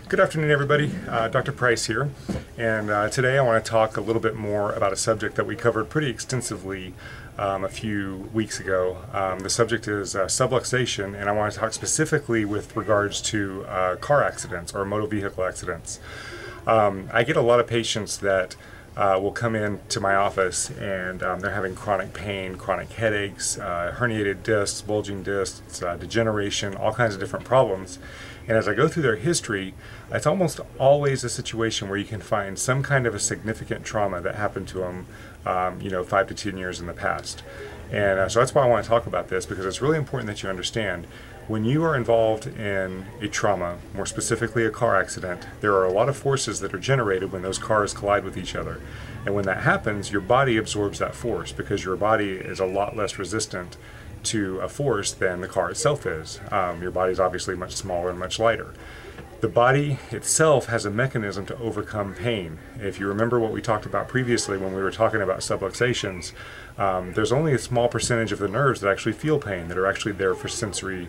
Good afternoon, everybody. Dr. Price here, and today I want to talk a little bit more about a subject that we covered pretty extensively a few weeks ago. The subject is subluxation, and I want to talk specifically with regards to car accidents or motor vehicle accidents. I get a lot of patients that will come in to my office and they're having chronic pain, chronic headaches, herniated discs, bulging discs, degeneration, all kinds of different problems. And as I go through their history, it's almost always a situation where you can find some kind of a significant trauma that happened to them, 5 to 10 years in the past. And so that's why I want to talk about this, because it's really important that you understand when you are involved in a trauma, more specifically a car accident, there are a lot of forces that are generated when those cars collide with each other. And when that happens, your body absorbs that force because your body is a lot less resistant to a force than the car itself is. Your body is obviously much smaller and much lighter. The body itself has a mechanism to overcome pain. If you remember what we talked about previously when we were talking about subluxations, there's only a small percentage of the nerves that actually feel pain, that are actually there for sensory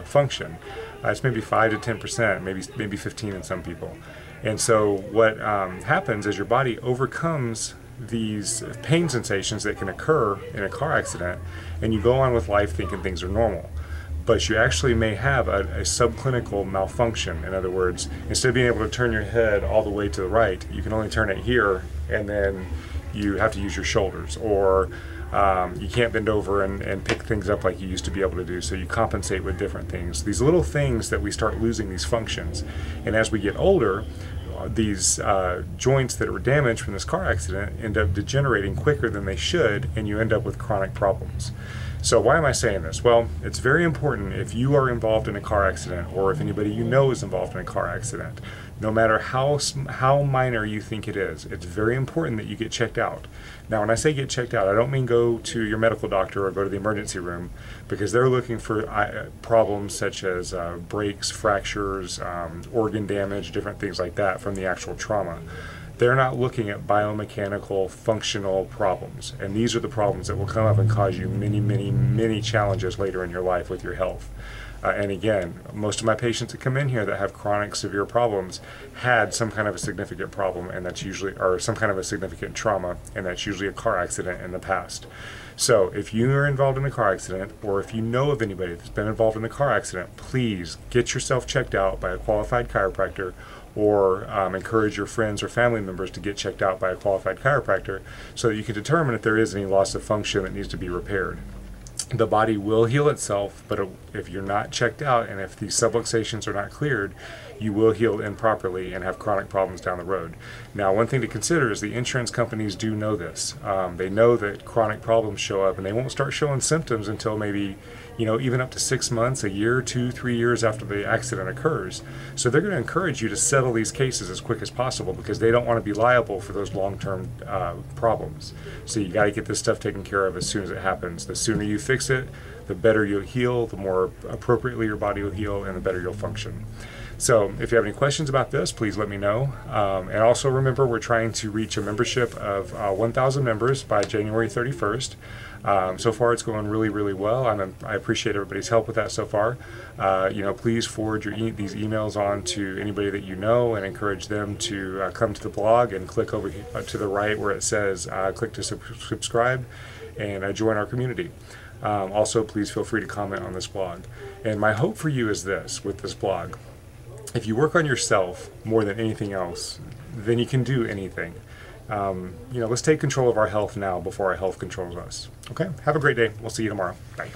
function. It's maybe 5 to 10%, maybe 15 in some people. And so what happens is your body overcomes these pain sensations that can occur in a car accident, and you go on with life thinking things are normal. But you actually may have a subclinical malfunction. In other words, instead of being able to turn your head all the way to the right, you can only turn it here, and then you have to use your shoulders, or you can't bend over and pick things up like you used to be able to do, so you compensate with different things. These little things that we start losing these functions. And as we get older, these joints that were damaged from this car accident end up degenerating quicker than they should, and you end up with chronic problems. So why am I saying this? Well, it's very important if you are involved in a car accident, or if anybody you know is involved in a car accident, no matter how minor you think it is, it's very important that you get checked out. Now, when I say get checked out, I don't mean go to your medical doctor or go to the emergency room, because they're looking for problems such as breaks, fractures, organ damage, different things like that from the actual trauma. They're not looking at biomechanical, functional problems. And these are the problems that will come up and cause you many challenges later in your life with your health. And again, most of my patients that come in here that have chronic, severe problems had some kind of a significant problem, and that's usually, or some kind of a significant trauma, and that's usually a car accident in the past. So if you are involved in a car accident, or if you know of anybody that's been involved in a car accident, please get yourself checked out by a qualified chiropractor, or encourage your friends or family members to get checked out by a qualified chiropractor so that you can determine if there is any loss of function that needs to be repaired. The body will heal itself, but if you're not checked out and if these subluxations are not cleared, you will heal improperly and have chronic problems down the road. Now, one thing to consider is the insurance companies do know this. They know that chronic problems show up, and they won't start showing symptoms until maybe, even up to 6 months, a year, 2, 3 years after the accident occurs. So they're going to encourage you to settle these cases as quick as possible, because they don't want to be liable for those long-term problems. So you got to get this stuff taken care of as soon as it happens. The sooner you fix it, the better you'll heal, the more appropriately your body will heal, and the better you'll function. So if you have any questions about this, please let me know. And also remember, we're trying to reach a membership of 1,000 members by January 31st. So far it's going really well. I appreciate everybody's help with that so far. Please forward these emails on to anybody that you know, and encourage them to come to the blog and click over to the right where it says click to subscribe and join our community. Also, please feel free to comment on this blog. And my hope for you is this with this blog: if you work on yourself more than anything else, then you can do anything. Let's take control of our health now before our health controls us. Okay? Have a great day. We'll see you tomorrow. Bye.